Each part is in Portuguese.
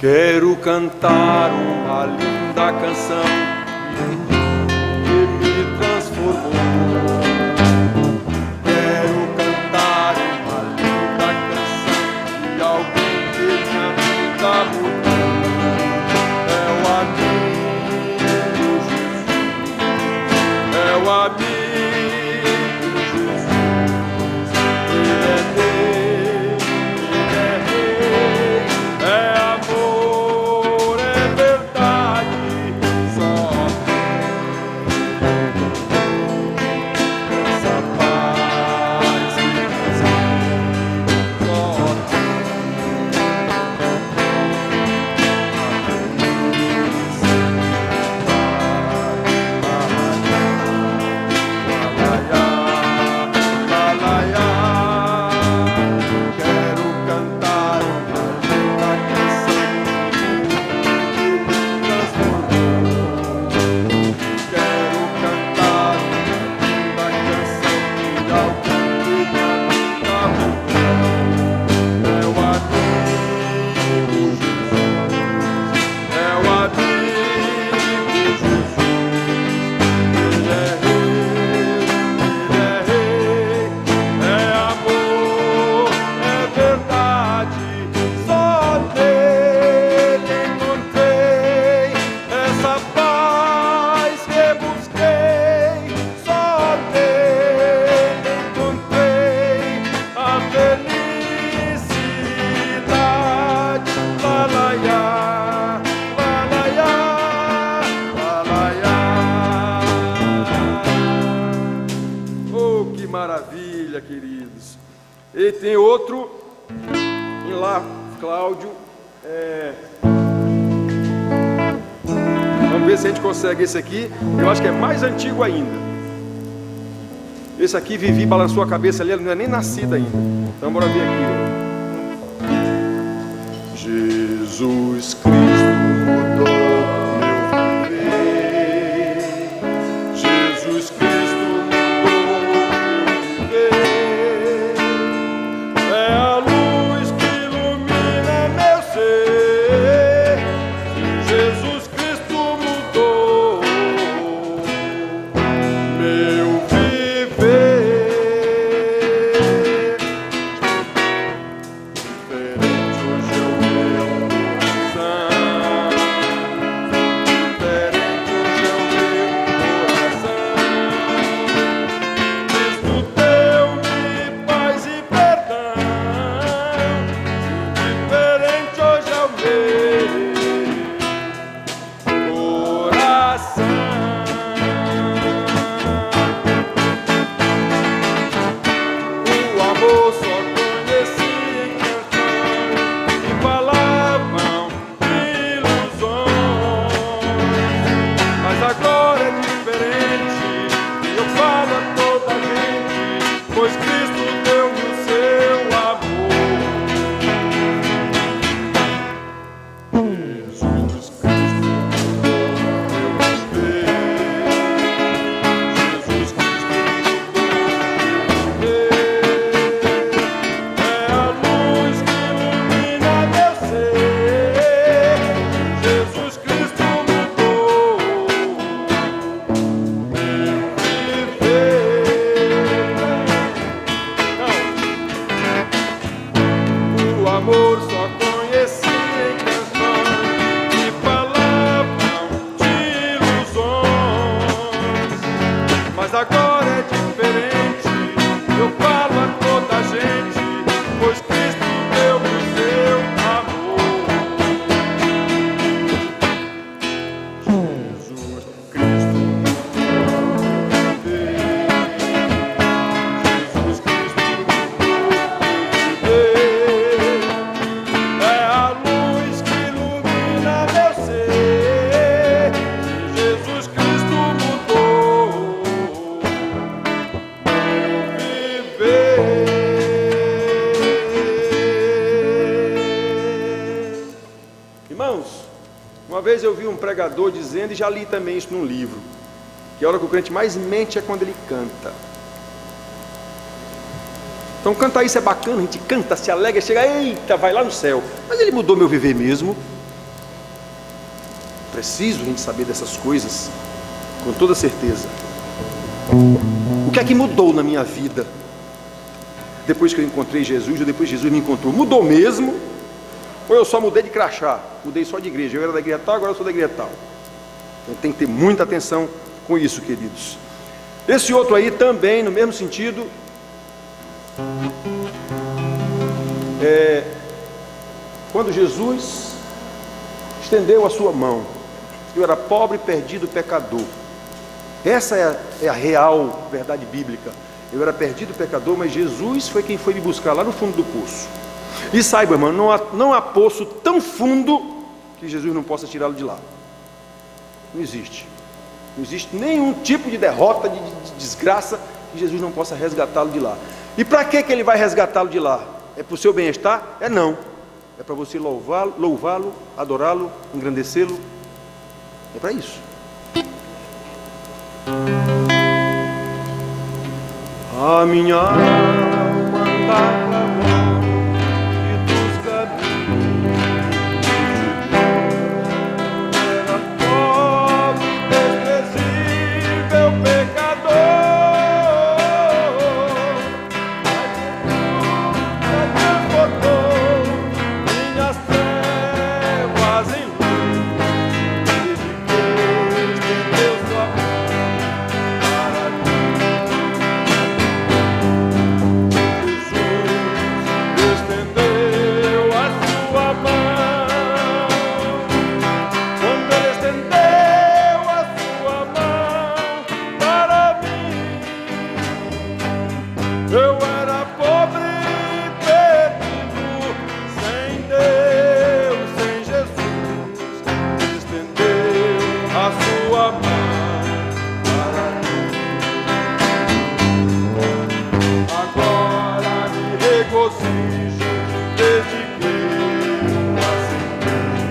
Quero cantar uma linda canção que me transformou. Quero cantar uma linda canção de alguém que minha vida mudou. É o amigo Jesus, é o amigo Jesus. Ele é Deus, Ele é Rei, é amor, é verdade, só essa paz que nos só quero cantar uma linda canção que me transformou. Quero cantar uma linda canção de alguém que minha vida mudou. É o amigo Jesus, é o amigo Jesus. Ele é Rei, é amor, é verdade. Só nele encontrei essa paz que busquei. Só nele encontrei a felicidade. Lalaiá, lalaiá, lalaiá. Oh, que maravilha, queridos. E tem outro em lá, Cláudio. Vamos ver se a gente consegue esse aqui. Eu acho que é mais antigo ainda. Esse aqui, Vivi balançou a cabeça ali, ela não é nem nascida ainda. Então bora ver aqui. Jesus Cristo mudou meu viver. Jesus Cristo mudou meu viver. É a luz que ilumina meu ser. Jesus Cristo mudou meu viver. Diferente hoje é o meu coração. Diferente hoje é o meu coração. Cristo deu-me paz e perdão. Diferente hoje é o meu coração. O amor só conheci em canções que falavam de ilusões. Mas agora é diferente, eu falo a toda gente, pois Cristo deu-me o seu amor. Jesus Cristo mudou meu viver. Jesus Cristo mudou meu viver. É a luz que ilumina meu ser. Jesus Cristo mudou meu viver. O amor só conheci em canções que falavam de ilusões. Mas agora é diferente, eu falo a toda a gente, pois Cristo deu-me o seu amor. Jesus Cristo mudou meu viver. Jesus Cristo mudou meu viver. É a luz que ilumina meu ser. Jesus Cristo mudou Irmãos, uma vez eu vi um pregador dizendo, e já li também isso num livro, que a hora que o crente mais mente é quando ele canta. Então cantar isso é bacana, a gente canta, se alegra, chega, eita, vai lá no céu. Mas ele mudou meu viver mesmo. Preciso a gente saber dessas coisas com toda certeza. O que é que mudou na minha vida depois que eu encontrei Jesus, ou depois que Jesus me encontrou? Mudou mesmo? Ou eu só mudei de crachá? Mudei só de igreja. Eu era da igreja tal, agora eu sou da igreja tal. Então tem que ter muita atenção com isso, queridos. Esse outro aí também, no mesmo sentido, quando Jesus estendeu a sua mão, eu era pobre, perdido, pecador. Essa é a real verdade bíblica. Eu era perdido, pecador, mas Jesus foi quem foi me buscar lá no fundo do poço. E saiba, irmão, não há poço tão fundo que Jesus não possa tirá-lo de lá. Não existe. Não existe nenhum tipo de derrota, de desgraça, que Jesus não possa resgatá-lo de lá. E para que ele vai resgatá-lo de lá? É para o seu bem-estar? Não. É para você louvá-lo, adorá-lo, engrandecê-lo. É para isso. A minha alma anda e dos caminhos era pobre, desprezível, pecador, mas transportou minhas trevas em luz, desde que estendeu sua mão para mim. Estendeu a sua mão. Quando ele estendeu a sua mão para mim, eu era pobre, perdido, sem Deus, sem Jesus. Ele estendeu a sua mão para mim. Agora me regozijo desde que o aceitei.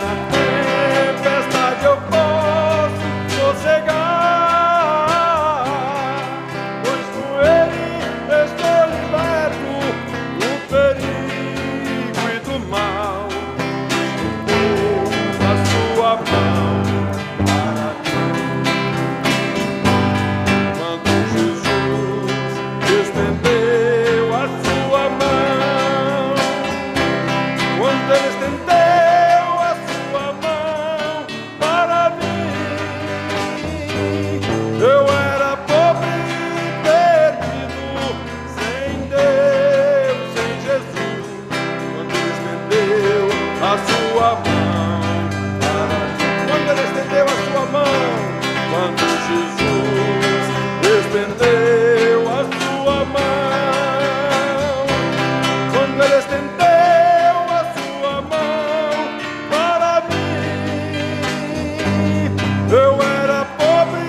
Na tempestade eu posso sossegar, pois com ele estou liberto do perigo e do mal. Estendeu a sua mão para mim. Quando Jesus estendeu a sua mão, quando ele estendeu a sua mão para mim, eu era pobre, perdido, sem Deus, sem Jesus. Quando ele estendeu a sua mão para mim, quando ele estendeu a sua mão, quando Jesus estendeu a sua mão, quando ele estendeu a sua mão para mim, eu era pobre,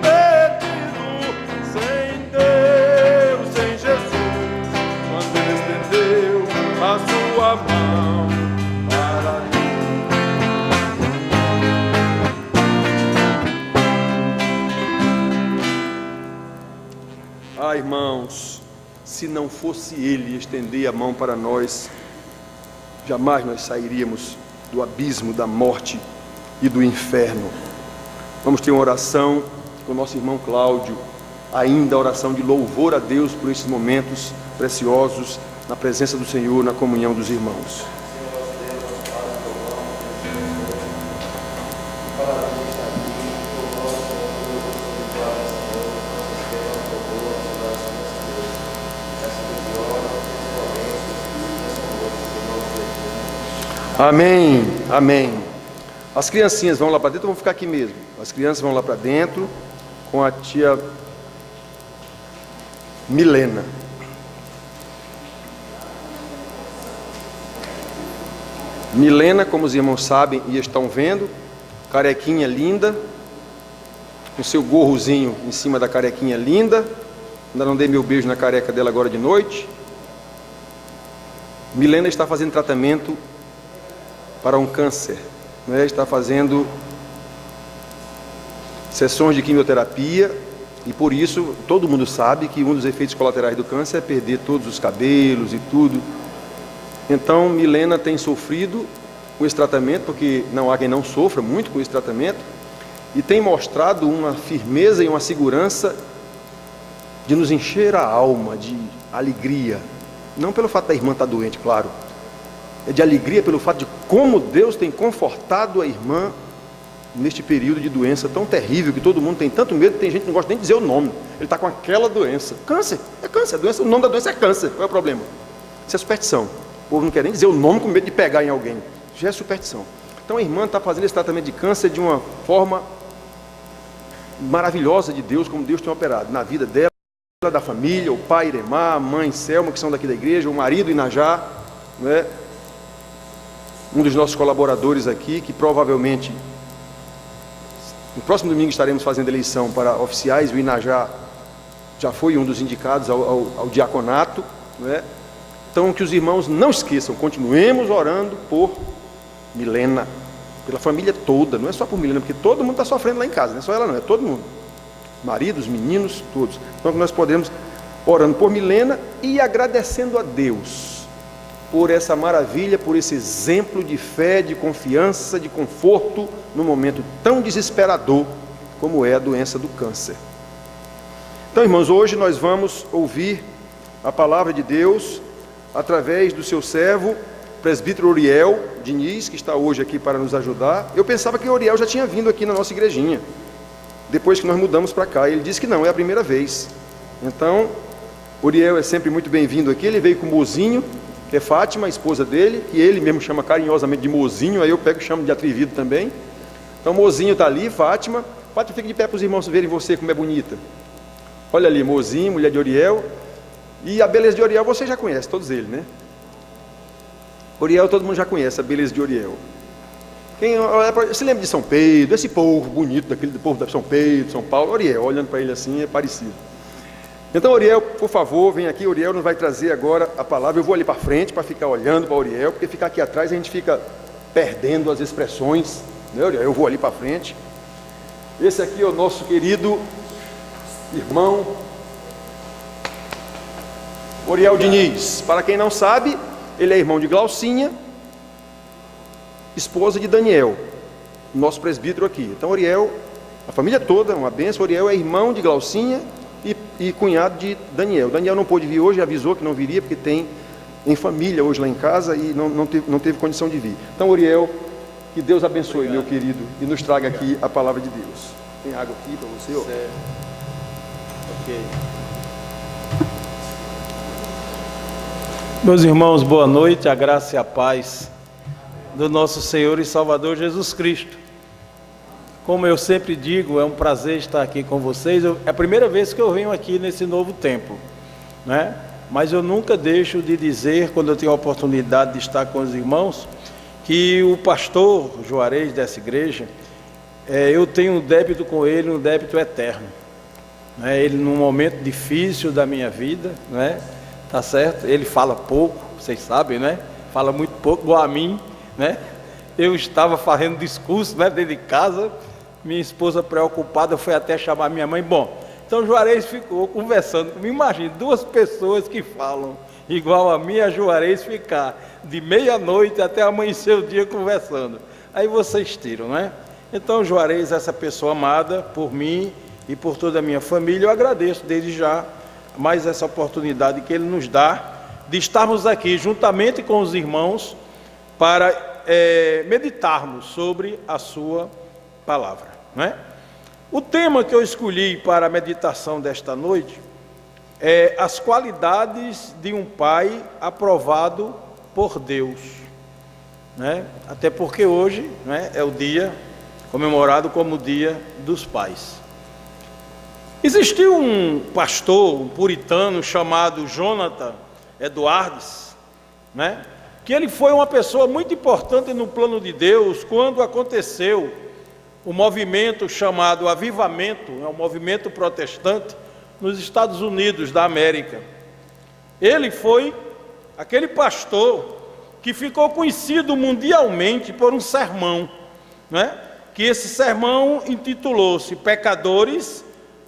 perdido, sem Deus, sem Jesus. Quando ele estendeu a sua mão para mim. Ah, irmãos, se não fosse ele estender a mão para nós, jamais nós sairíamos do abismo da morte e do inferno. Vamos ter uma oração com o nosso irmão Cláudio, ainda a oração de louvor a Deus por esses momentos preciosos na presença do Senhor, na comunhão dos irmãos. Amém, amém. As criancinhas vão lá para dentro, vão ficar aqui mesmo. As crianças vão lá para dentro com a tia Milena. Milena, como os irmãos sabem e estão vendo, carequinha linda, com seu gorrozinho em cima da carequinha linda. Ainda não dei meu beijo na careca dela agora de noite. Milena está fazendo tratamento para um câncer, né? Está fazendo sessões de quimioterapia e por isso todo mundo sabe que um dos efeitos colaterais do câncer é perder todos os cabelos e tudo. Então Milena tem sofrido com esse tratamento, porque não há quem não sofra muito com esse tratamento, e tem mostrado uma firmeza e uma segurança de nos encher a alma de alegria, não pelo fato da irmã estar doente, claro, é de alegria pelo fato de como Deus tem confortado a irmã neste período de doença tão terrível, que todo mundo tem tanto medo, tem gente que não gosta nem de dizer o nome, ele está com aquela doença, câncer, é câncer, a doença, o nome da doença é câncer, qual é o problema? Isso é superstição, o povo não quer nem dizer o nome com medo de pegar em alguém, já é superstição. Então a irmã está fazendo esse tratamento de câncer de uma forma maravilhosa de Deus, como Deus tem operado na vida dela, da família, o pai Iremar, a mãe Selma, que são daqui da igreja, o marido Inajá, não é? Um dos nossos colaboradores aqui, que provavelmente no próximo domingo estaremos fazendo eleição para oficiais. O Inajá já foi um dos indicados ao diaconato, não é? Então que os irmãos não esqueçam, continuemos orando por Milena, pela família toda, não é só por Milena, porque todo mundo está sofrendo lá em casa, não é só ela não, é todo mundo, maridos, meninos, todos. Então que nós podemos orando por Milena e agradecendo a Deus por essa maravilha, por esse exemplo de fé, de confiança, de conforto, num momento tão desesperador como é a doença do câncer. Então, irmãos, hoje nós vamos ouvir a palavra de Deus através do seu servo, presbítero Oriel Diniz, que está hoje aqui para nos ajudar. Eu pensava que o Oriel já tinha vindo aqui na nossa igrejinha, depois que nós mudamos para cá. Ele disse que não, é a primeira vez. Então, Oriel é sempre muito bem-vindo aqui. Ele veio com o mozinho, que é Fátima, a esposa dele, que ele mesmo chama carinhosamente de mozinho, aí eu pego e chamo de atrevido também. Então, mozinho está ali, Fátima. Fátima, fica de pé para os irmãos verem você como é bonita. Olha ali, mozinho, mulher de Oriel. E a beleza de Oriel você já conhece, todos eles, né? Oriel, todo mundo já conhece a beleza de Oriel. Quem se lembra de São Pedro, esse povo bonito, daquele povo de São Pedro, São Paulo, Oriel, olhando para ele assim, é parecido. Então, Oriel, por favor, vem aqui. Oriel nos vai trazer agora a palavra. Eu vou ali para frente para ficar olhando para Oriel, porque ficar aqui atrás a gente fica perdendo as expressões, né, Oriel? Eu vou ali para frente. Esse aqui é o nosso querido irmão Oriel Diniz. Para quem não sabe, ele é irmão de Glaucinha, esposa de Daniel, nosso presbítero aqui. Então, Oriel, a família toda, uma bênção. Oriel é irmão de Glaucinha e cunhado de Daniel. Daniel não pôde vir hoje, avisou que não viria, porque tem em família hoje lá em casa e não teve condição de vir. Então, Oriel, que Deus abençoe, meu querido, e nos traga aqui a palavra de Deus. Tem água aqui para você? Ó. Certo. Ok. Meus irmãos, boa noite, a graça e a paz do nosso Senhor e Salvador Jesus Cristo. Como eu sempre digo, é um prazer estar aqui com vocês. É a primeira vez que eu venho aqui nesse novo templo, né? Mas eu nunca deixo de dizer, quando eu tenho a oportunidade de estar com os irmãos, que o pastor Juarez dessa igreja, eu tenho um débito com ele, um débito eterno, né? Ele, num momento difícil da minha vida, né? Tá certo? Ele fala pouco, vocês sabem, né? Fala muito pouco, igual a mim, né? Eu estava fazendo discurso, né, dentro de casa. Minha esposa preocupada foi até chamar minha mãe. Bom, então Juarez ficou conversando comigo. Imagine, duas pessoas que falam igual a mim, a Juarez ficar de meia-noite até amanhecer o dia conversando. Aí vocês tiram, né? Então, Juarez, essa pessoa amada por mim e por toda a minha família, eu agradeço desde já mais essa oportunidade que ele nos dá de estarmos aqui juntamente com os irmãos para meditarmos sobre a sua palavra, né? O tema que eu escolhi para a meditação desta noite é as qualidades de um pai aprovado por Deus, né? Até porque hoje, né, é o dia comemorado como o Dia dos Pais. Existiu um pastor, um puritano chamado Jonathan Edwards, né? Que ele foi uma pessoa muito importante no plano de Deus quando aconteceu o movimento chamado Avivamento, é um movimento protestante nos Estados Unidos da América. Ele foi aquele pastor que ficou conhecido mundialmente por um sermão, né? Que esse sermão intitulou-se Pecadores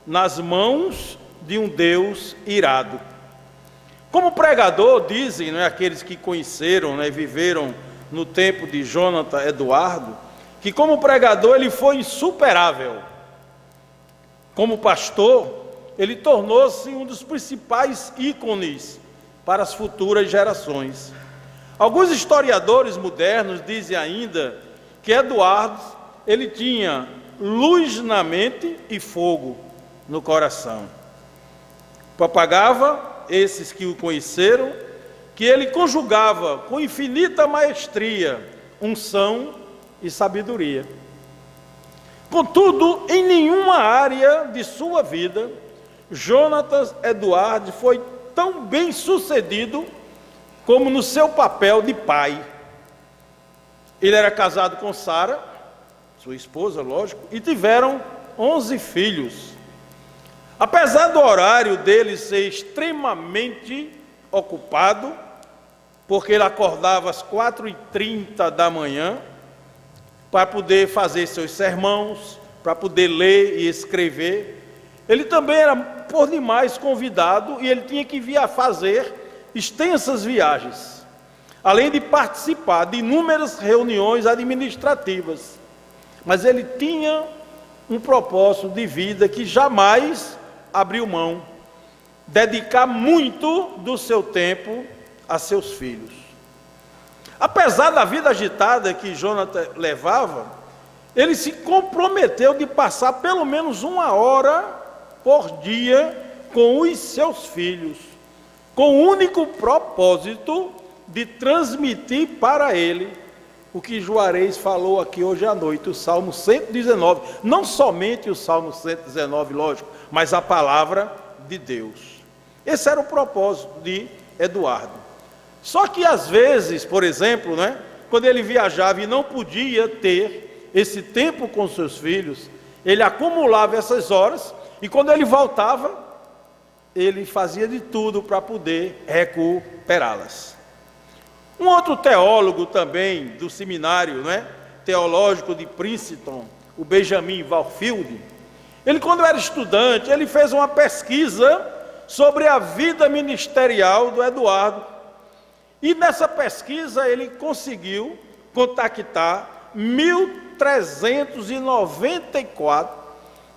nas mãos de um Deus irado. Como pregador, dizem, né, aqueles que conheceram, né, viveram no tempo de Jonathan Eduardo, que como pregador ele foi insuperável. Como pastor, ele tornou-se um dos principais ícones para as futuras gerações. Alguns historiadores modernos dizem ainda que Eduardo, ele tinha luz na mente e fogo no coração. Propagava esses que o conheceram, que ele conjugava com infinita maestria, unção e sabedoria. Contudo, em nenhuma área de sua vida, Jonathan Eduardo foi tão bem sucedido como no seu papel de pai. Ele era casado com Sara, sua esposa, lógico, e tiveram 11 filhos. Apesar do horário dele ser extremamente ocupado, porque ele acordava às 4h30 da manhã, para poder fazer seus sermãos, para poder ler e escrever. Ele também era por demais convidado e ele tinha que fazer extensas viagens, além de participar de inúmeras reuniões administrativas. Mas ele tinha um propósito de vida que jamais abriu mão, dedicar muito do seu tempo a seus filhos. Apesar da vida agitada que Jonathan levava, ele se comprometeu de passar pelo menos 1 hora por dia com os seus filhos, com o único propósito de transmitir para ele o que Juarez falou aqui hoje à noite, o Salmo 119, não somente o Salmo 119, lógico, mas a palavra de Deus. Esse era o propósito de Eduardo. Só que às vezes, por exemplo, quando ele viajava e não podia ter esse tempo com seus filhos, ele acumulava essas horas e quando ele voltava, ele fazia de tudo para poder recuperá-las. Um outro teólogo também do seminário teológico de Princeton, o Benjamin Warfield, ele quando era estudante, ele fez uma pesquisa sobre a vida ministerial do Eduardo. E nessa pesquisa ele conseguiu contactar 1.394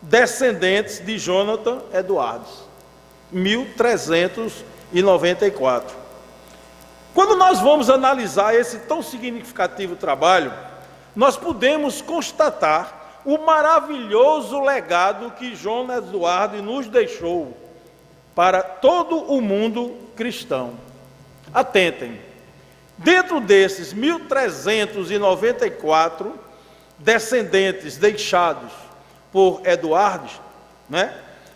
descendentes de Jonathan Eduardo. 1.394. Quando nós vamos analisar esse tão significativo trabalho, nós podemos constatar o maravilhoso legado que Jonathan Eduardo nos deixou para todo o mundo cristão. Atentem, dentro desses 1.394 descendentes deixados por Eduardo,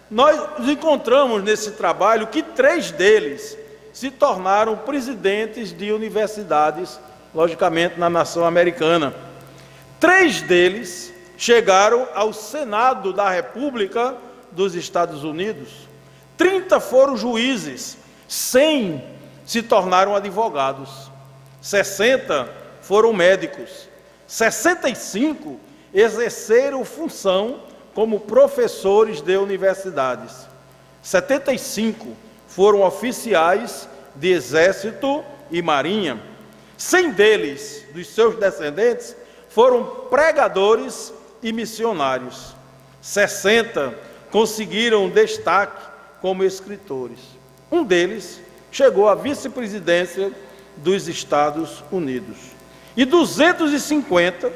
nós encontramos nesse trabalho que 3 deles se tornaram presidentes de universidades, logicamente na nação americana. 3 deles chegaram ao Senado da República dos Estados Unidos. 30 foram juízes, 100 se tornaram advogados, 60 foram médicos, 65 exerceram função como professores de universidades, 75 foram oficiais de exército e marinha, 100 deles, dos seus descendentes, foram pregadores e missionários, 60 conseguiram destaque como escritores. Um deles chegou à vice-presidência dos Estados Unidos. E 250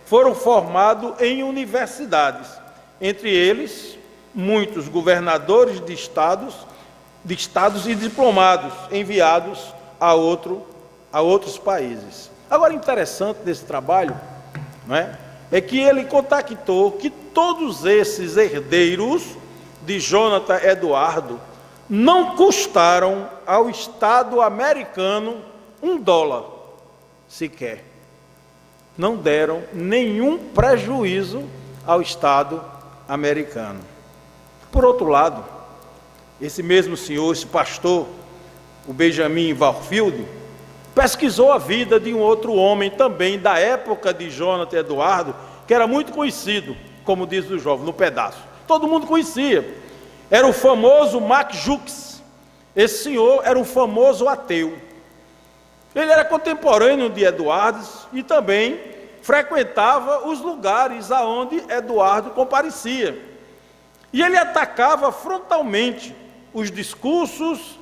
foram formados em universidades, entre eles, muitos governadores de estados e diplomados enviados a outros países. Agora, interessante desse trabalho, é que ele contactou que todos esses herdeiros de Jonathan Eduardo não custaram ao Estado americano $1 sequer. Não deram nenhum prejuízo ao Estado americano. Por outro lado, esse mesmo senhor, esse pastor, o Benjamin Warfield, pesquisou a vida de um outro homem também da época de Jonathan Eduardo, que era muito conhecido, como diz o jovem, no pedaço. Todo mundo conhecia. Era o famoso Max Jukes. Esse senhor era um famoso ateu. Ele era contemporâneo de Eduardo e também frequentava os lugares aonde Eduardo comparecia. E ele atacava frontalmente os discursos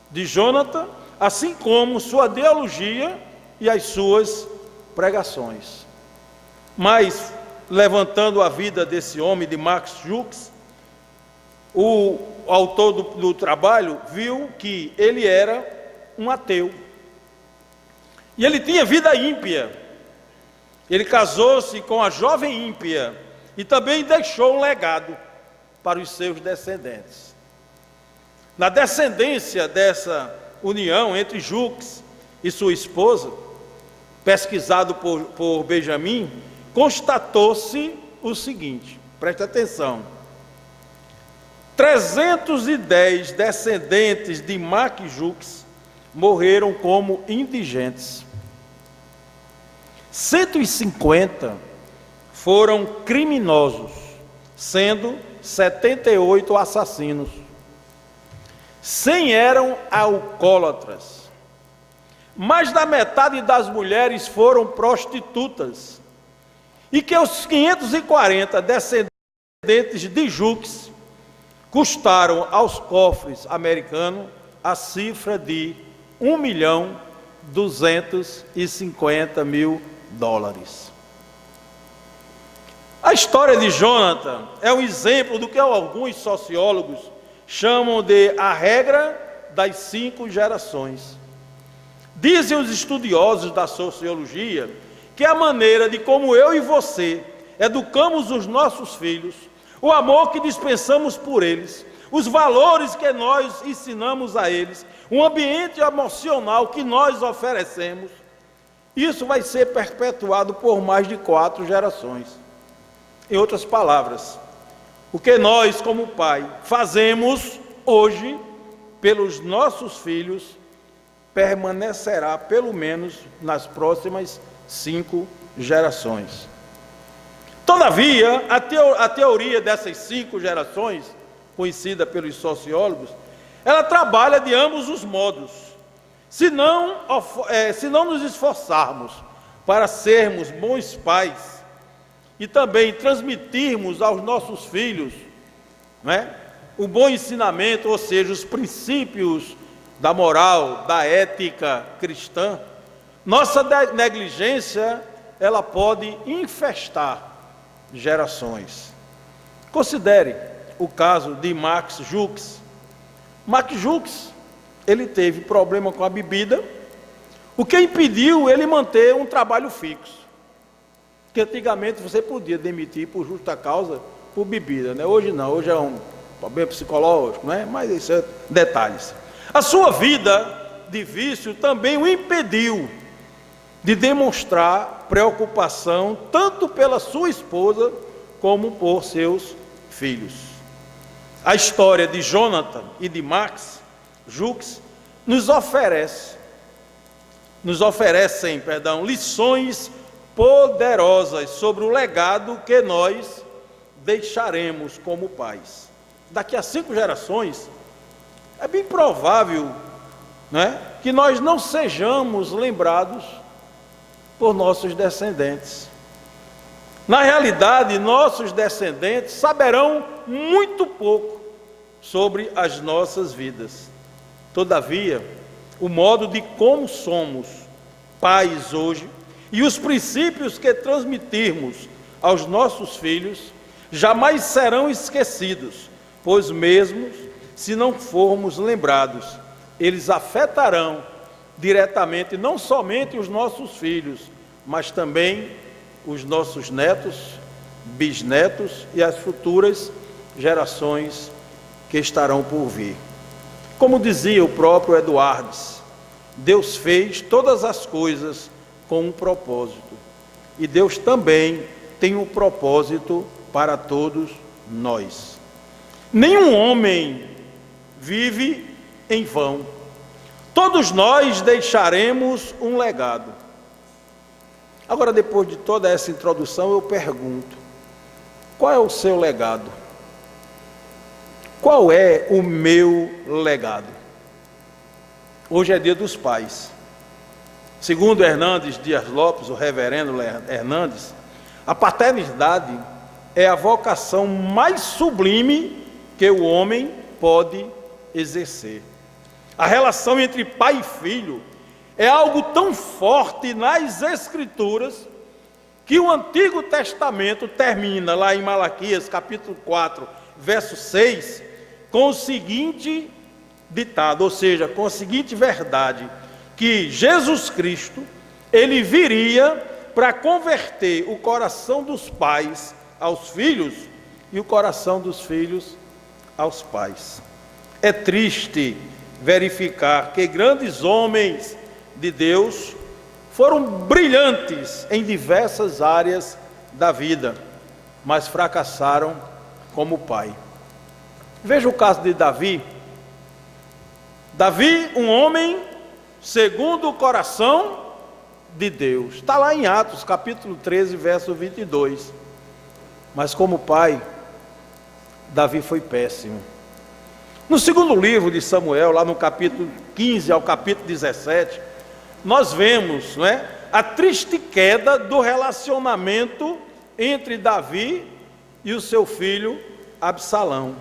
de Jonathan, assim como sua teologia e as suas pregações. Mas, levantando a vida desse homem, de Max Jukes, o autor do trabalho viu que ele era um ateu. E ele tinha vida ímpia. Ele casou-se com a jovem ímpia e também deixou um legado para os seus descendentes. Na descendência dessa união entre Jukes e sua esposa, pesquisado por Benjamin, constatou-se o seguinte, preste atenção: 310 descendentes de Max Jukes morreram como indigentes. 150 foram criminosos, sendo 78 assassinos. 100 eram alcoólatras. Mais da metade das mulheres foram prostitutas. E que os 540 descendentes de Jukes custaram aos cofres americanos a cifra de $1.250.000. A história de Jonathan é um exemplo do que alguns sociólogos chamam de a regra das 5 gerações. Dizem os estudiosos da sociologia que a maneira de como eu e você educamos os nossos filhos, o amor que dispensamos por eles, os valores que nós ensinamos a eles, um ambiente emocional que nós oferecemos, isso vai ser perpetuado por mais de 4 gerações. Em outras palavras, o que nós, como pai, fazemos hoje pelos nossos filhos, permanecerá pelo menos nas próximas 5 gerações. Todavia, a teoria dessas 5 gerações, conhecida pelos sociólogos, ela trabalha de ambos os modos. Se não nos esforçarmos para sermos bons pais e também transmitirmos aos nossos filhos, o bom ensinamento, ou seja, os princípios da moral, da ética cristã, nossa negligência, ela pode infestar gerações. Considere o caso de Max Jukes. Max Jukes, ele teve problema com a bebida, o que impediu ele manter um trabalho fixo. Que antigamente você podia demitir por justa causa por bebida, né? Hoje não, hoje é um problema psicológico, né? Mas isso é detalhes. A sua vida de vício também o impediu de demonstrar preocupação tanto pela sua esposa como por seus filhos. A história de Jonathan e de Max Jukes nos oferecem lições poderosas sobre o legado que nós deixaremos como pais. Daqui a 5 gerações, é bem provável, que nós não sejamos lembrados por nossos descendentes. Na realidade, nossos descendentes saberão muito pouco sobre as nossas vidas. Todavia, o modo de como somos pais hoje e os princípios que transmitirmos aos nossos filhos jamais serão esquecidos, pois mesmo se não formos lembrados, eles afetarão diretamente não somente os nossos filhos, mas também os nossos netos, bisnetos e as futuras gerações que estarão por vir. Como dizia o próprio Eduardo, Deus fez todas as coisas com um propósito, e Deus também tem um propósito para todos nós. Nenhum homem vive em vão. Todos nós deixaremos um legado. Agora, depois de toda essa introdução, eu pergunto: qual é o seu legado? Qual é o meu legado? Hoje é dia dos pais. Segundo Hernandes Dias Lopes, o reverendo Hernandes, a paternidade é a vocação mais sublime que o homem pode exercer. A relação entre pai e filho é algo tão forte nas Escrituras que o Antigo Testamento termina lá em Malaquias, capítulo 4, verso 6, com o seguinte ditado, ou seja, com a seguinte verdade, que Jesus Cristo, ele viria para converter o coração dos pais aos filhos e o coração dos filhos aos pais. É triste verificar que grandes homens de Deus foram brilhantes em diversas áreas da vida, mas fracassaram como pai. Veja o caso de Davi. Davi, um homem segundo o coração de Deus. Está lá em Atos, capítulo 13, verso 22. Mas como pai, Davi foi péssimo. No segundo livro de Samuel, lá no capítulo 15 ao capítulo 17, nós vemos, não é, a triste queda do relacionamento entre Davi e o seu filho Absalão.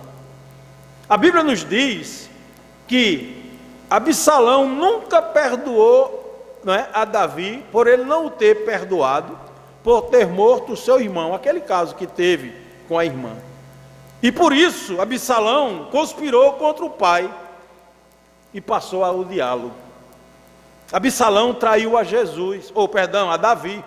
A Bíblia nos diz que Absalão nunca perdoou, não é, a Davi, por ele não o ter perdoado, por ter morto o seu irmão, aquele caso que teve com a irmã. E por isso Absalão conspirou contra o pai e passou a odiá-lo. Absalão traiu a a Davi,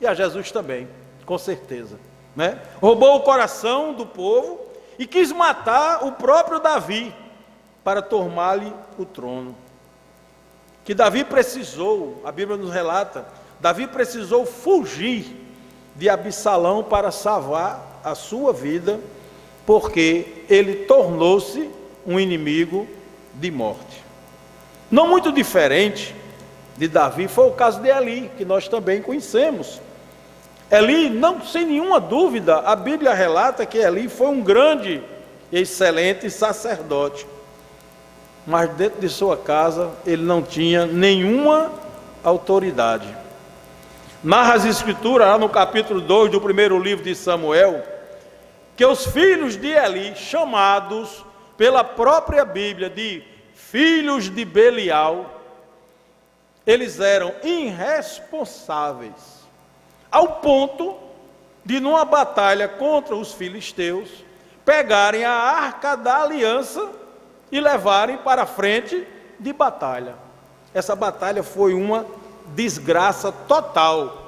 e a Jesus também, com certeza, né? Roubou o coração do povo e quis matar o próprio Davi para tomar-lhe o trono. Que Davi precisou, a Bíblia nos relata, Davi precisou fugir de Absalão para salvar a sua vida, porque ele tornou-se um inimigo de morte. Não muito diferente de Davi foi o caso de Eli, que nós também conhecemos. Eli, não sem nenhuma dúvida, a Bíblia relata que Eli foi um grande e excelente sacerdote, mas dentro de sua casa ele não tinha nenhuma autoridade. Narra as Escrituras, lá no capítulo 2 do primeiro livro de Samuel, que os filhos de Eli, chamados pela própria Bíblia de filhos de Belial, eles eram irresponsáveis, ao ponto de, numa batalha contra os filisteus, pegarem a arca da aliança e levarem para a frente de batalha. Essa batalha foi uma desgraça total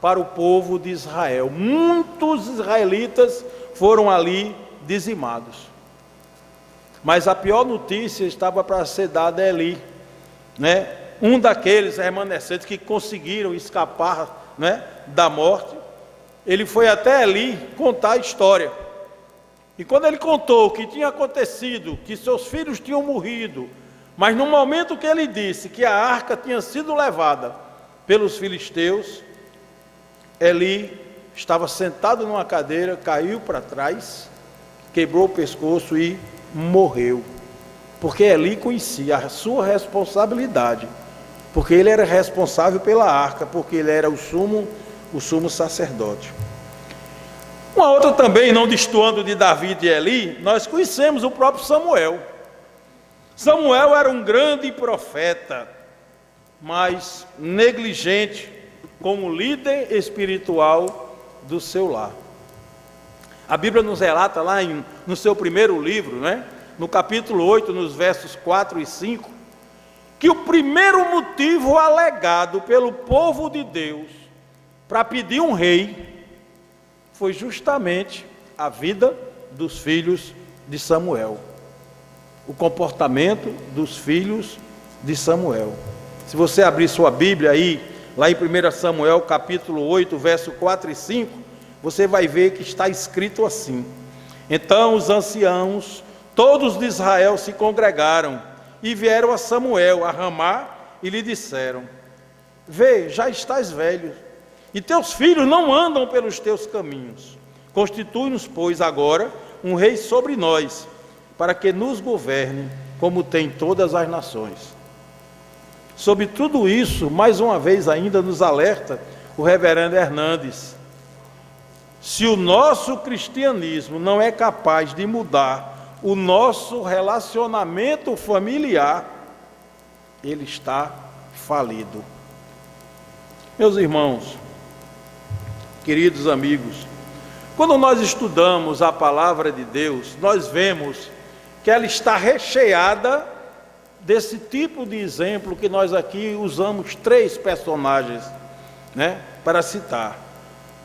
para o povo de Israel. Muitos israelitas foram ali dizimados. Mas a pior notícia estava para ser dada a Eli, né? Um daqueles remanescentes que conseguiram escapar, né, da morte. Ele foi até Eli contar a história. E quando ele contou o que tinha acontecido, que seus filhos tinham morrido, mas no momento que ele disse que a arca tinha sido levada pelos filisteus, Eli estava sentado numa cadeira, caiu para trás, quebrou o pescoço e morreu. Porque Eli conhecia a sua responsabilidade, porque ele era responsável pela arca, porque ele era o sumo sacerdote. Uma outra também, não destoando de Davi e de Eli, nós conhecemos o próprio Samuel. Samuel era um grande profeta, mas negligente como líder espiritual do seu lar. A Bíblia nos relata lá no seu primeiro livro, né, no capítulo 8, nos versos 4 e 5, que o primeiro motivo alegado pelo povo de Deus para pedir um rei foi justamente a vida dos filhos de Samuel, o comportamento dos filhos de Samuel. Se você abrir sua Bíblia aí, lá em 1 Samuel capítulo 8, verso 4 e 5, você vai ver que está escrito assim: então os anciãos, todos de Israel, se congregaram e vieram a Samuel, a Ramá, e lhe disseram: vê, já estás velho, e teus filhos não andam pelos teus caminhos. Constitui-nos, pois, agora um rei sobre nós, para que nos governe, como tem todas as nações. Sobre tudo isso, mais uma vez ainda nos alerta o reverendo Hernandes. Se o nosso cristianismo não é capaz de mudar o nosso relacionamento familiar, ele está falido. Meus irmãos, queridos amigos, quando nós estudamos a palavra de Deus, nós vemos que ela está recheada desse tipo de exemplo que nós aqui usamos 3 personagens, para citar.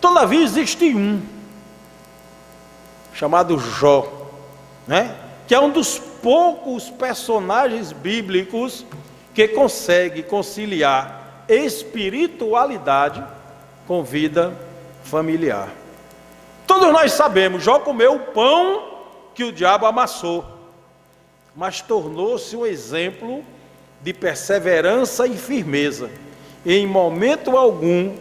Todavia existe um, chamado Jó, que é um dos poucos personagens bíblicos que consegue conciliar espiritualidade com vida familiar. Todos nós sabemos, Jó comeu o pão que o diabo amassou, mas tornou-se um exemplo de perseverança e firmeza. E em momento algum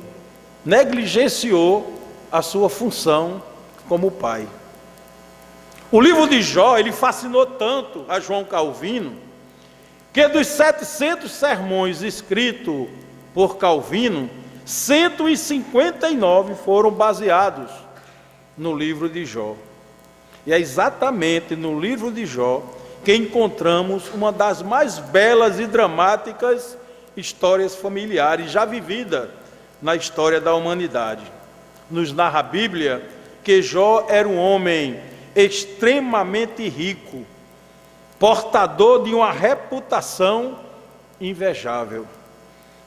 negligenciou a sua função como pai. O livro de Jó, ele fascinou tanto a João Calvino, que dos 700 sermões escritos por Calvino, 159 foram baseados no livro de Jó. E é exatamente no livro de Jó que encontramos uma das mais belas e dramáticas histórias familiares já vividas na história da humanidade. Nos narra a Bíblia que Jó era um homem extremamente rico, portador de uma reputação invejável.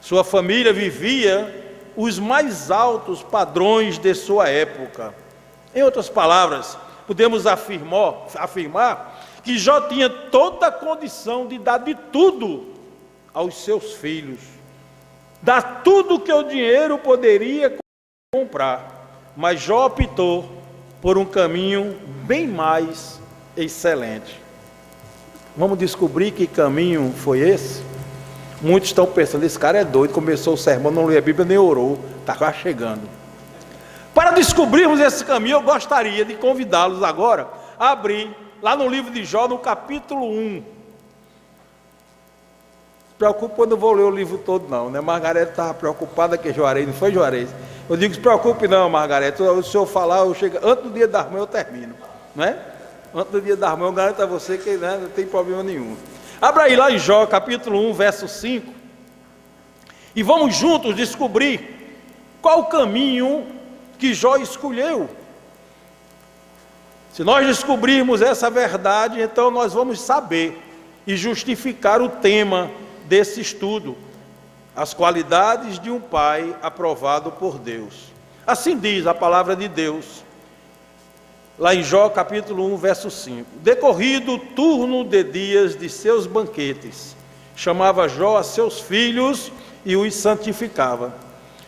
Sua família vivia os mais altos padrões de sua época. Em outras palavras, podemos afirmar que Jó tinha toda a condição de dar de tudo aos seus filhos, dar tudo que o dinheiro poderia comprar, mas Jó optou por um caminho bem mais excelente. Vamos descobrir que caminho foi esse? Muitos estão pensando, esse cara é doido, começou o sermão, não leu a Bíblia nem orou, está quase chegando. Para descobrirmos esse caminho, eu gostaria de convidá-los agora a abrir lá no livro de Jó, no capítulo 1. Se preocupe quando eu vou ler o livro todo não, né? Margarete estava preocupada que Juarez, não foi Juarez? Eu digo, se preocupe não, Margarete, o senhor falar, eu chego, antes do dia da manhã eu termino, né? Antes do dia da manhã eu garanto a você que não tem problema nenhum. Abra aí lá em Jó, capítulo 1, verso 5, e vamos juntos descobrir qual o caminho que Jó escolheu. Se nós descobrirmos essa verdade, então nós vamos saber e justificar o tema desse estudo, as qualidades de um pai aprovado por Deus. Assim diz a palavra de Deus, lá em Jó capítulo 1, verso 5. Decorrido o turno de dias de seus banquetes, chamava Jó a seus filhos e os santificava.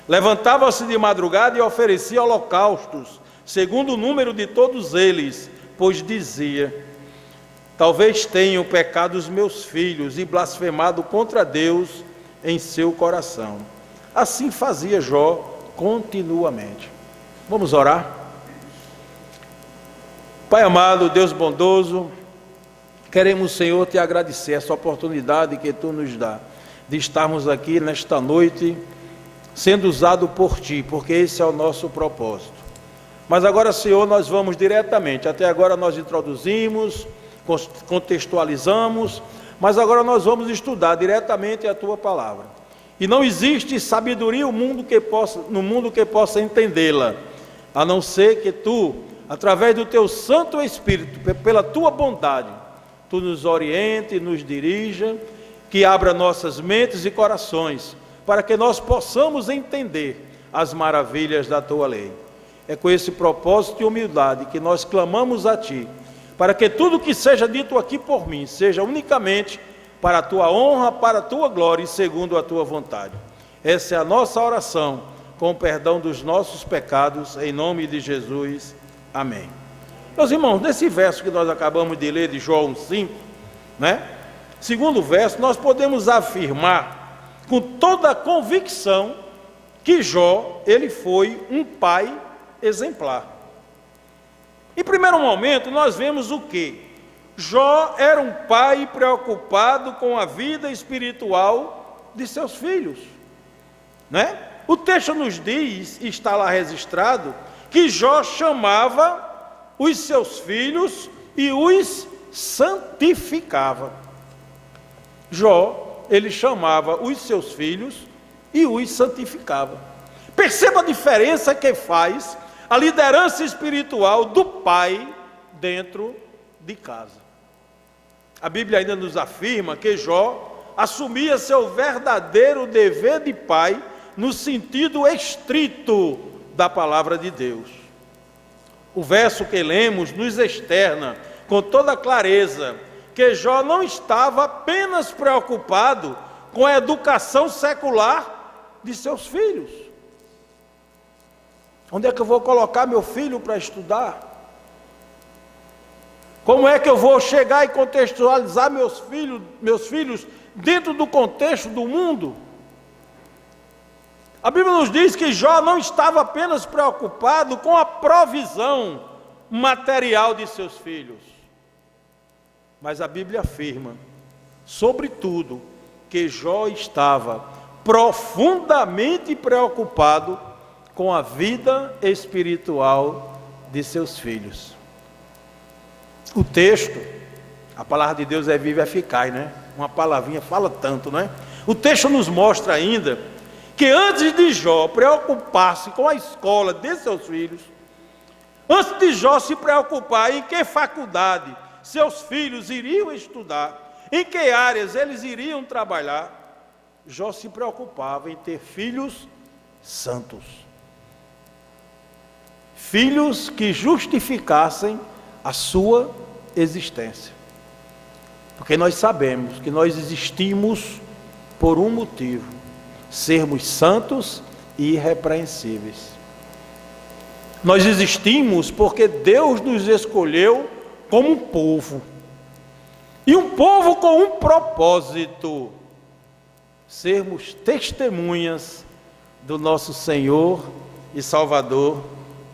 Levantava-se de madrugada e oferecia holocaustos, segundo o número de todos eles, pois dizia: talvez tenham pecado os meus filhos e blasfemado contra Deus em seu coração. Assim fazia Jó continuamente. Vamos orar? Pai amado, Deus bondoso, queremos, Senhor, te agradecer essa oportunidade que tu nos dá de estarmos aqui nesta noite sendo usado por ti, porque esse é o nosso propósito. Mas agora, Senhor, nós vamos diretamente. Até agora nós introduzimos, contextualizamos, mas agora nós vamos estudar diretamente a tua palavra. E não existe sabedoria no mundo que possa entendê-la, a não ser que tu, através do teu Santo Espírito, pela tua bondade, tu nos oriente, nos dirija, que abra nossas mentes e corações, para que nós possamos entender as maravilhas da tua lei. É com esse propósito e humildade que nós clamamos a ti, para que tudo que seja dito aqui por mim, seja unicamente para a tua honra, para a tua glória e segundo a tua vontade. Essa é a nossa oração, com o perdão dos nossos pecados, em nome de Jesus. Amém. Meus irmãos, nesse verso que nós acabamos de ler, de Jó 1,5, segundo verso, nós podemos afirmar com toda a convicção que Jó, ele foi um pai exemplar. Em primeiro momento, nós vemos o quê? Jó era um pai preocupado com a vida espiritual de seus filhos, né? O texto nos diz, e está lá registrado, que Jó chamava os seus filhos e os santificava. Jó, ele chamava os seus filhos e os santificava. Perceba a diferença que faz a liderança espiritual do pai dentro de casa. A Bíblia ainda nos afirma que Jó assumia seu verdadeiro dever de pai no sentido estrito da palavra de Deus. O verso que lemos nos externa com toda clareza que Jó não estava apenas preocupado com a educação secular de seus filhos. Onde é que eu vou colocar meu filho para estudar? Como é que eu vou chegar e contextualizar meus filhos dentro do contexto do mundo? A Bíblia nos diz que Jó não estava apenas preocupado com a provisão material de seus filhos, mas a Bíblia afirma, sobretudo, que Jó estava profundamente preocupado com a vida espiritual de seus filhos. O texto, a palavra de Deus é viva e eficaz, né? Uma palavrinha fala tanto, né? O texto nos mostra ainda que antes de Jó preocupar-se com a escola de seus filhos, antes de Jó se preocupar em que faculdade seus filhos iriam estudar, em que áreas eles iriam trabalhar, Jó se preocupava em ter filhos santos. Filhos que justificassem a sua existência. Porque nós sabemos que nós existimos por um motivo: sermos santos e irrepreensíveis. Nós existimos porque Deus nos escolheu como um povo. E um povo com um propósito: sermos testemunhas do nosso Senhor e Salvador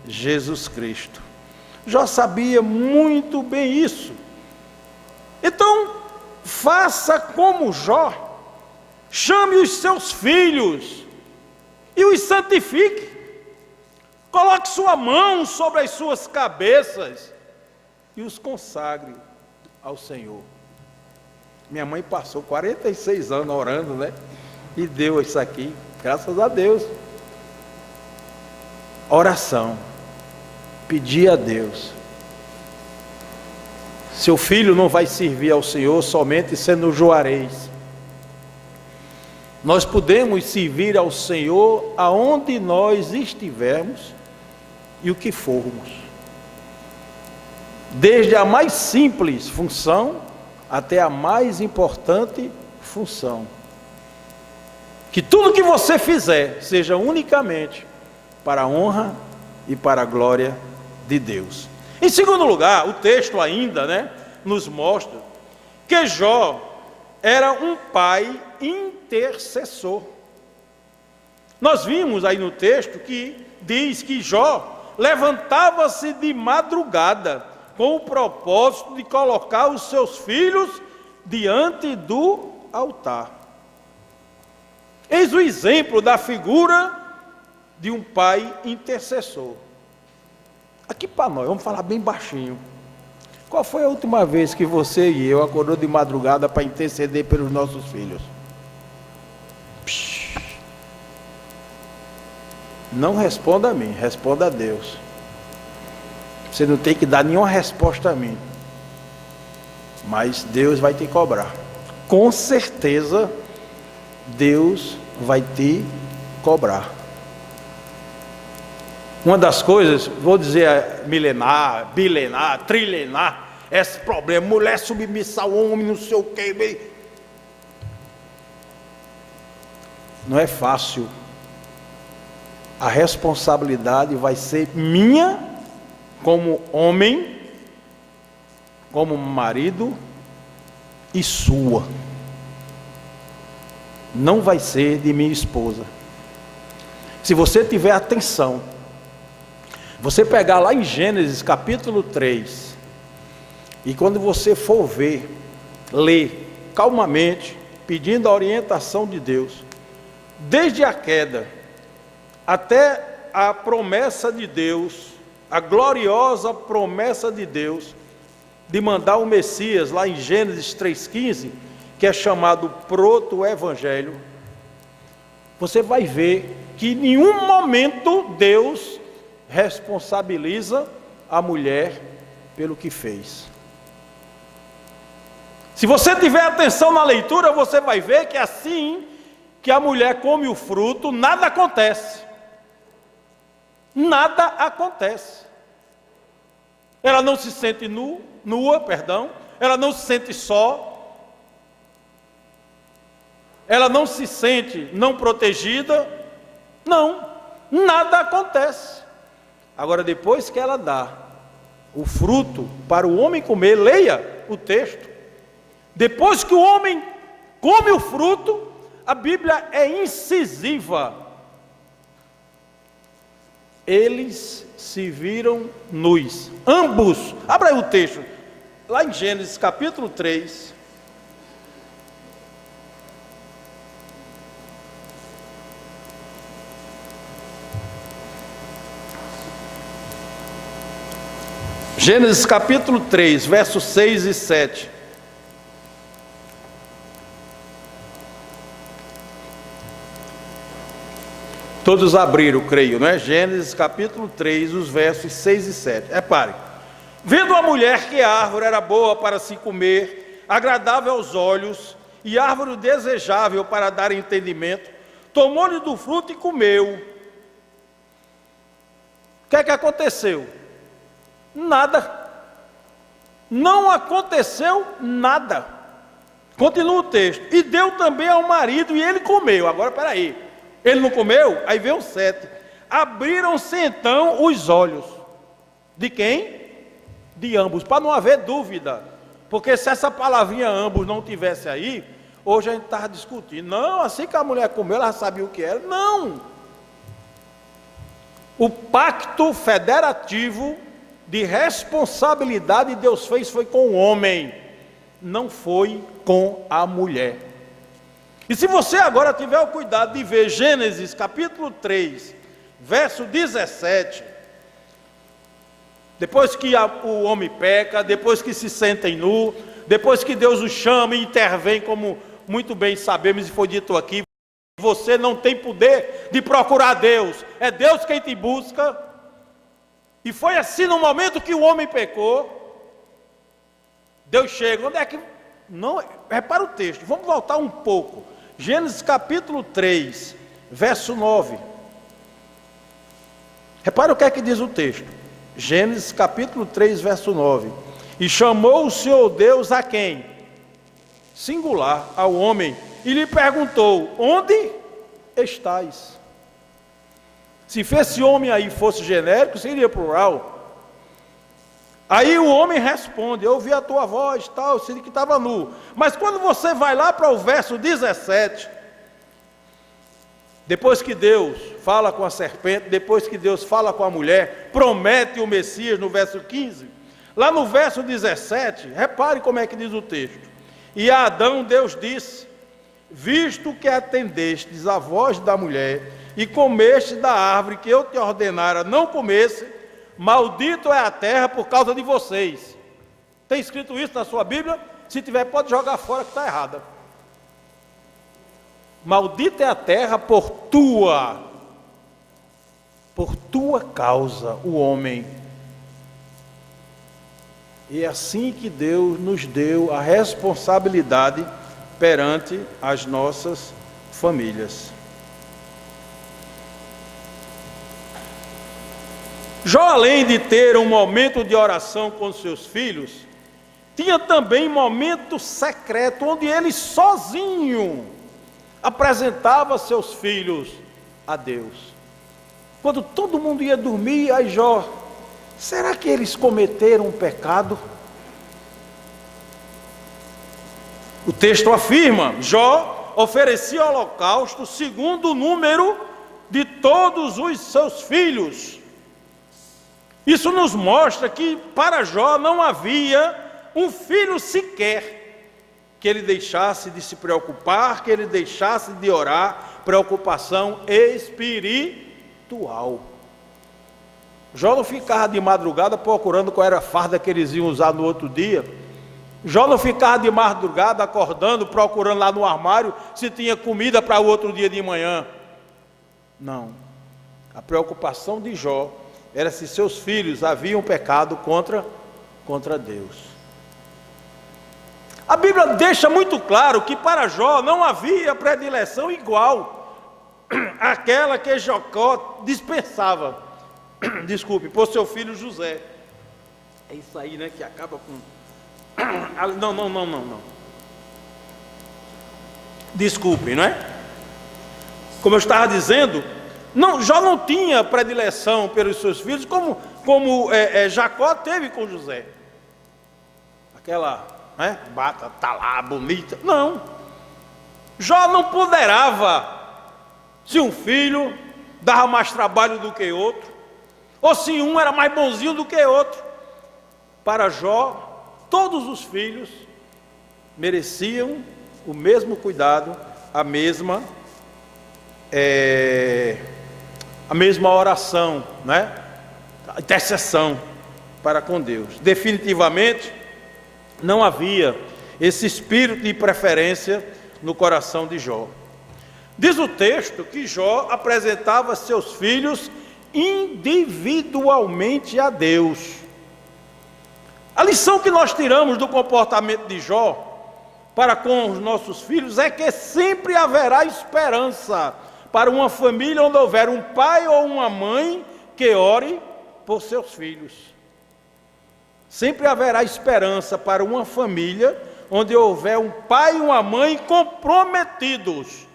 Jesus Cristo. Jó sabia muito bem isso. Então, faça como Jó. Chame os seus filhos e os santifique. Coloque sua mão sobre as suas cabeças e os consagre ao Senhor. Minha mãe passou 46 anos orando, né? E deu isso aqui, graças a Deus. Oração. Pedir a Deus. Seu filho não vai servir ao Senhor somente sendo juarez. Nós podemos servir ao Senhor aonde nós estivermos e o que formos. Desde a mais simples função até a mais importante função. Que tudo que você fizer seja unicamente para a honra e para a glória de Deus. Em segundo lugar, o texto ainda, né, nos mostra que Jó era um pai intercessor. Nós vimos aí no texto que diz que Jó levantava-se de madrugada com o propósito de colocar os seus filhos diante do altar. Eis o exemplo da figura de um pai intercessor. Aqui para nós, vamos falar bem baixinho. Qual foi a última vez que você e eu acordou de madrugada para interceder pelos nossos filhos? Psh. Não responda a mim, responda a Deus. Você não tem que dar nenhuma resposta a mim, mas Deus vai te cobrar. Com certeza, Deus vai te cobrar. Uma das coisas, vou dizer milenar, bilenar, trilenar, esse problema, mulher submissa ao homem, não sei o que. Não é fácil. A responsabilidade vai ser minha, como homem, como marido, e sua. Não vai ser de minha esposa. Se você tiver atenção, você pegar lá em Gênesis capítulo 3, e quando você for ver, ler calmamente, pedindo a orientação de Deus, desde a queda até a promessa de Deus, a gloriosa promessa de Deus, de mandar o Messias, lá em Gênesis 3,15, que é chamado proto-evangelho, você vai ver que em nenhum momento Deus responsabiliza a mulher pelo que fez. Se você tiver atenção na leitura, você vai ver que assim que a mulher come o fruto, nada acontece. Nada acontece. Ela não se sente nua, ela não se sente só, ela não se sente não protegida, não, nada acontece. Agora, depois que ela dá o fruto para o homem comer, leia o texto, depois que o homem come o fruto, a Bíblia é incisiva. Eles se viram nus, ambos. Abra aí o texto, lá em Gênesis capítulo 3. Gênesis capítulo 3, versos 6 e 7. Todos abriram, creio, não é? Gênesis capítulo 3, os versos 6 e 7. Repare. Vendo a mulher que a árvore era boa para se comer, agradável aos olhos, e árvore desejável para dar entendimento, tomou-lhe do fruto e comeu. O que é que aconteceu? Nada. Não aconteceu nada. Continua o texto. E deu também ao marido, e ele comeu. Agora, peraí. Ele não comeu? Aí veio o 7. Abriram-se então os olhos. De quem? De ambos, para não haver dúvida. Porque se essa palavrinha ambos não tivesse aí, hoje a gente estava discutindo. Não, assim que a mulher comeu, ela sabia o que era. Não. O pacto federativo de responsabilidade Deus fez foi com o homem, não foi com a mulher. E se você agora tiver o cuidado de ver Gênesis capítulo 3, verso 17, depois que o homem peca, depois que se sentem nu, depois que Deus o chama e intervém, como muito bem sabemos e foi dito aqui, você não tem poder de procurar Deus, é Deus quem te busca. E foi assim no momento que o homem pecou, Deus chega, onde é que... Não, repara o texto, vamos voltar um pouco. Gênesis capítulo 3, verso 9. Repara o que é que diz o texto. Gênesis capítulo 3, verso 9. E chamou o Senhor Deus a quem? Singular, ao homem. E lhe perguntou, onde estás? Se esse homem aí fosse genérico, seria plural. Aí o homem responde, eu ouvi a tua voz, tal, sei que estava nu. Mas quando você vai lá para o verso 17, depois que Deus fala com a serpente, depois que Deus fala com a mulher, promete o Messias no verso 15, lá no verso 17, repare como é que diz o texto. E a Adão Deus disse, visto que atendestes a voz da mulher, e comeste da árvore que eu te ordenara não comesse, maldito é a terra por causa de vocês. Tem escrito isso na sua Bíblia? Se tiver, pode jogar fora que está errada. Maldita é a terra por tua causa, o homem. E é assim que Deus nos deu a responsabilidade perante as nossas famílias. Jó, além de ter um momento de oração com seus filhos, tinha também momento secreto, onde ele sozinho apresentava seus filhos a Deus. Quando todo mundo ia dormir, aí Jó, será que eles cometeram um pecado? O texto afirma, Jó oferecia holocausto segundo o número de todos os seus filhos. Isso nos mostra que para Jó não havia um filho sequer que ele deixasse de se preocupar, que ele deixasse de orar, preocupação espiritual. Jó não ficava de madrugada procurando qual era a farda que eles iam usar no outro dia. Jó não ficava de madrugada acordando, procurando lá no armário se tinha comida para o outro dia de manhã. Não. A preocupação de Jó era se seus filhos haviam pecado contra Deus. A Bíblia deixa muito claro que para Jó não havia predileção igual àquela que Jacó dispensava, por seu filho José. É isso aí, né, que acaba com... Não. Desculpem, não é? Como eu estava dizendo, Jó não tinha predileção pelos seus filhos como Jacó teve com José. Aquela, né, bata, tá lá, bonita. Não. Jó não ponderava se um filho dava mais trabalho do que outro, ou se um era mais bonzinho do que outro. Para Jó, todos os filhos mereciam o mesmo cuidado, a mesma oração, né? A intercessão para com Deus. Definitivamente, não havia esse espírito de preferência no coração de Jó. Diz o texto que Jó apresentava seus filhos individualmente a Deus. A lição que nós tiramos do comportamento de Jó para com os nossos filhos é que sempre haverá esperança para uma família onde houver um pai ou uma mãe que ore por seus filhos. Sempre haverá esperança para uma família onde houver um pai e uma mãe comprometidos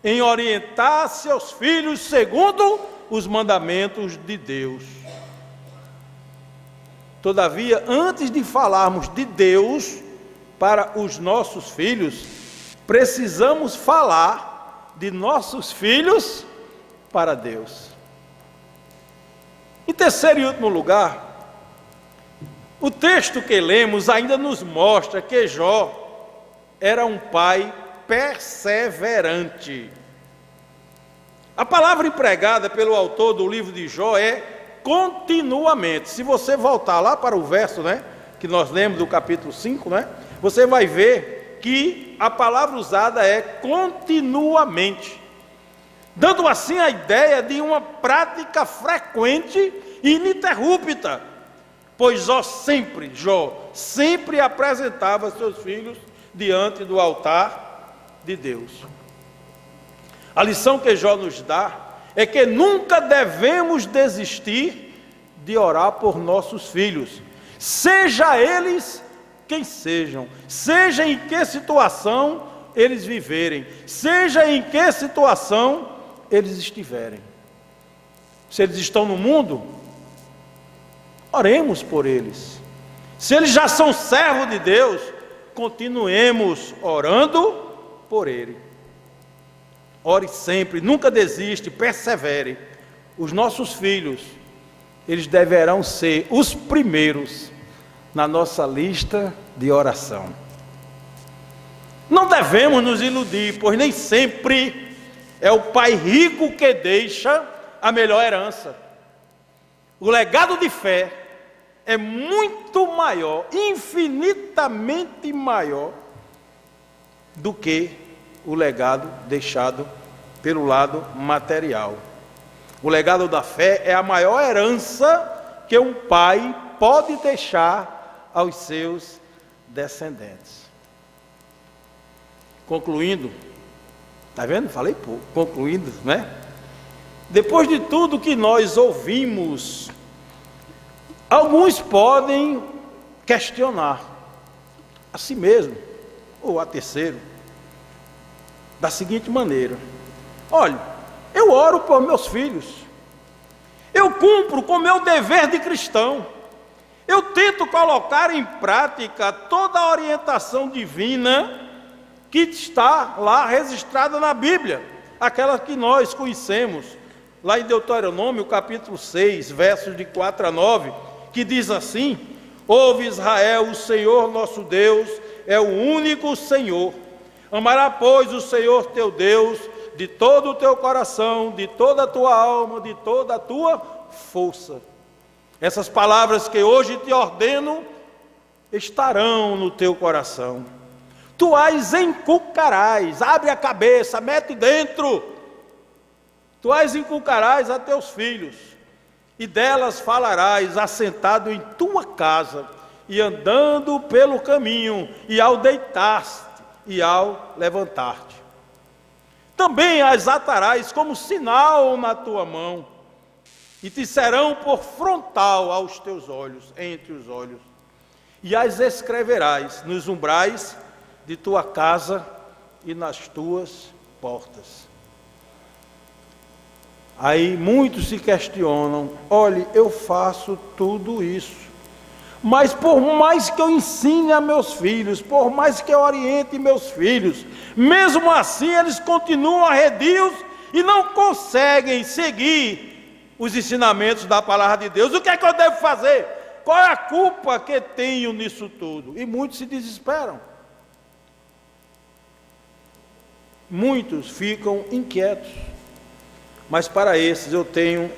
em orientar seus filhos segundo os mandamentos de Deus. Todavia, antes de falarmos de Deus para os nossos filhos, precisamos falar de nossos filhos para Deus. Em terceiro e último lugar, o texto que lemos ainda nos mostra que Jó era um pai perseverante. A palavra empregada pelo autor do livro de Jó é continuamente. Se você voltar lá para o verso, né, que nós lemos do capítulo 5, né, você vai ver que a palavra usada é continuamente, dando assim a ideia de uma prática frequente e ininterrupta, pois Jó sempre apresentava seus filhos diante do altar de Deus. A lição que Jó nos dá é que nunca devemos desistir de orar por nossos filhos, seja eles quem sejam, seja em que situação eles viverem, seja em que situação eles estiverem. Se eles estão no mundo, oremos por eles. Se eles já são servos de Deus, continuemos orando por ele. Ore sempre, nunca desiste, persevere. Os nossos filhos, eles deverão ser os primeiros na nossa lista de oração. Não devemos nos iludir, pois nem sempre é o pai rico que deixa a melhor herança. O legado de fé é muito maior, infinitamente maior, do que o legado deixado pelo lado material. O legado da fé é a maior herança que um pai pode deixar aos seus descendentes. Concluindo, está vendo? Falei pouco. Concluindo, né? Depois de tudo que nós ouvimos, alguns podem questionar a si mesmo ou a terceiro da seguinte maneira: olha, eu oro por meus filhos, eu cumpro com meu dever de cristão, eu tento colocar em prática toda a orientação divina que está lá registrada na Bíblia, aquela que nós conhecemos, lá em Deuteronômio, capítulo 6, versos de 4 a 9, que diz assim: ouve Israel, o Senhor nosso Deus é o único Senhor. Amará, pois, o Senhor teu Deus de todo o teu coração, de toda a tua alma, de toda a tua força. Essas palavras que hoje te ordeno estarão no teu coração. Tu as inculcarás, abre a cabeça, mete dentro. Tu as inculcarás a teus filhos, e delas falarás assentado em tua casa, e andando pelo caminho, e ao deitar-te, e ao levantar-te. Também as atarás como sinal na tua mão, e te serão por frontal aos teus olhos, entre os olhos, e as escreverás nos umbrais de tua casa e nas tuas portas. Aí muitos se questionam: olhe, eu faço tudo isso, mas por mais que eu ensine a meus filhos, por mais que eu oriente meus filhos, mesmo assim eles continuam arredios e não conseguem seguir os ensinamentos da palavra de Deus. O que é que eu devo fazer? Qual é a culpa que tenho nisso tudo? E muitos se desesperam. Muitos ficam inquietos. Mas para esses eu tenho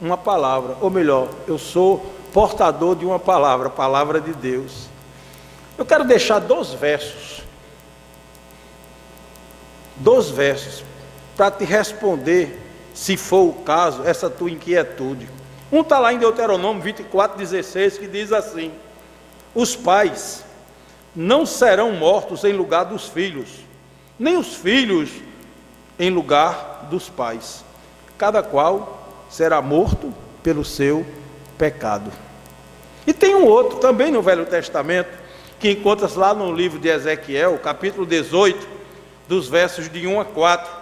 uma palavra, ou melhor, eu sou portador de uma palavra, a palavra de Deus. Eu quero deixar dois versos para te responder, se for o caso, essa tua inquietude. Um está lá em Deuteronômio 24:16, que diz assim: os pais não serão mortos em lugar dos filhos, nem os filhos em lugar dos pais. Cada qual será morto pelo seu pecado. E tem um outro também no Velho Testamento, que encontra-se lá no livro de Ezequiel, capítulo 18, dos versos de 1 a 4,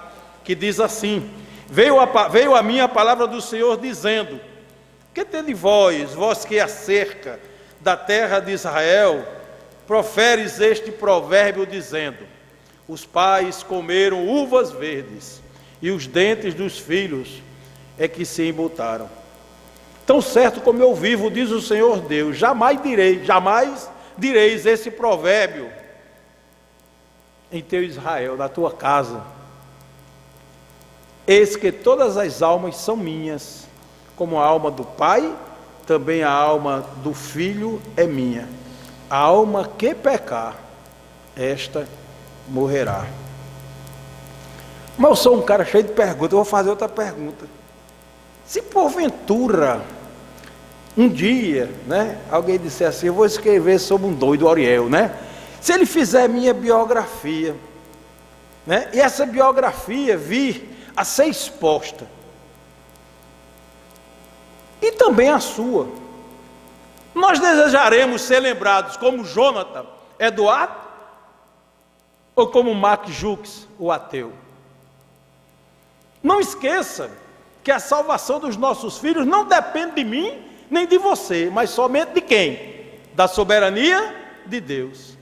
que diz assim: veio a mim a palavra do Senhor dizendo: que tende vós que acerca da terra de Israel, proferes este provérbio dizendo: os pais comeram uvas verdes, e os dentes dos filhos é que se embutaram. Tão certo como eu vivo, diz o Senhor Deus, jamais direis esse provérbio em teu Israel, na tua casa: eis que todas as almas são minhas, como a alma do pai, também a alma do filho é minha. A alma que pecar, esta morrerá. Mas eu sou um cara cheio de perguntas, eu vou fazer outra pergunta. Se porventura, um dia, alguém disser assim: eu vou escrever sobre um doido Oriel, se ele fizer minha biografia, e essa biografia vir a ser exposta, e também a sua, nós desejaremos ser lembrados como Jonathan, Eduardo, ou como Mark Jux, o ateu? Não esqueça que a salvação dos nossos filhos não depende de mim, nem de você, mas somente de quem? Da soberania de Deus.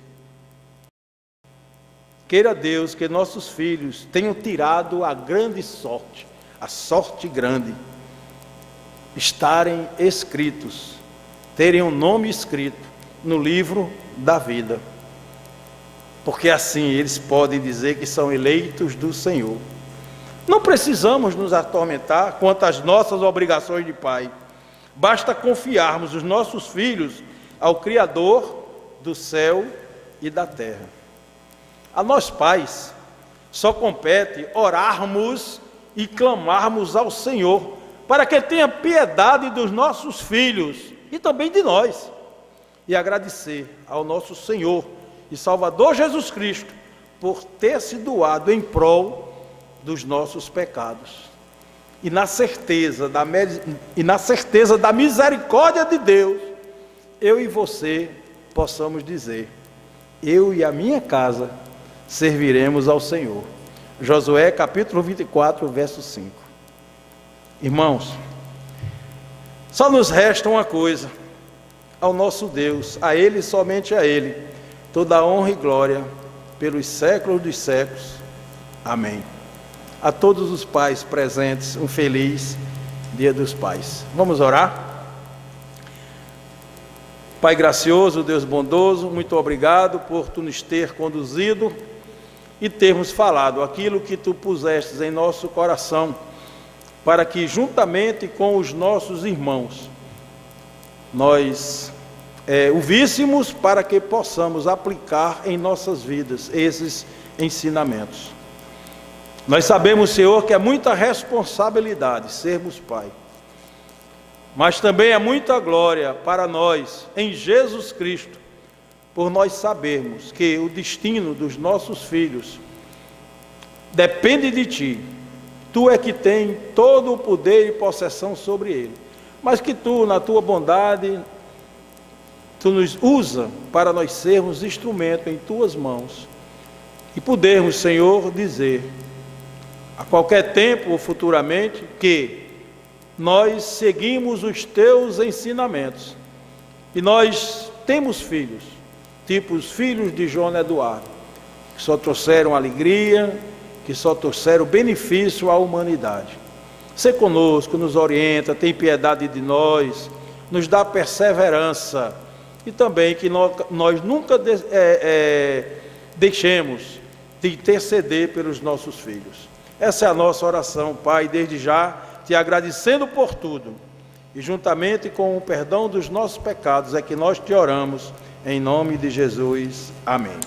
Queira Deus que nossos filhos tenham tirado a grande sorte, a sorte grande, estarem escritos, terem um nome escrito no livro da vida, porque assim eles podem dizer que são eleitos do Senhor. Não precisamos nos atormentar quanto às nossas obrigações de pai. Basta confiarmos os nossos filhos ao Criador do céu e da terra. A nós pais só compete orarmos e clamarmos ao Senhor para que tenha piedade dos nossos filhos e também de nós, e agradecer ao nosso Senhor e Salvador Jesus Cristo por ter se doado em prol dos nossos pecados, e na certeza da misericórdia de Deus, eu e você possamos dizer: eu e a minha casa serviremos ao Senhor. Josué capítulo 24, verso 5. Irmãos, só nos resta uma coisa: ao nosso Deus, a Ele, somente a Ele, toda a honra e glória pelos séculos dos séculos. Amém. A todos os pais presentes, um feliz Dia dos Pais. Vamos orar? Pai gracioso, Deus bondoso, muito obrigado por Tu nos ter conduzido e termos falado aquilo que Tu pusestes em nosso coração, para que juntamente com os nossos irmãos, nós o víssemos para que possamos aplicar em nossas vidas esses ensinamentos. Nós sabemos, Senhor, que é muita responsabilidade sermos pai, mas também é muita glória para nós em Jesus Cristo, por nós sabermos que o destino dos nossos filhos depende de Ti. Tu é que tem todo o poder e possessão sobre ele, mas que Tu, na Tua bondade, Tu nos usa para nós sermos instrumento em Tuas mãos e podermos, Senhor, dizer a qualquer tempo ou futuramente que nós seguimos os Teus ensinamentos e nós temos filhos, tipo os filhos de João Eduardo, que só trouxeram alegria, que só trouxeram benefício à humanidade. Sê conosco, nos orienta, tem piedade de nós, nos dá perseverança e também que nós nunca deixemos de interceder pelos nossos filhos. Essa é a nossa oração, Pai, desde já, Te agradecendo por tudo e juntamente com o perdão dos nossos pecados é que nós Te oramos, em nome de Jesus. Amém.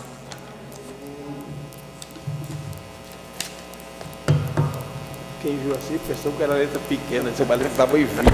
Quem viu assim pensou que era letra pequena, essa letra estava em vida.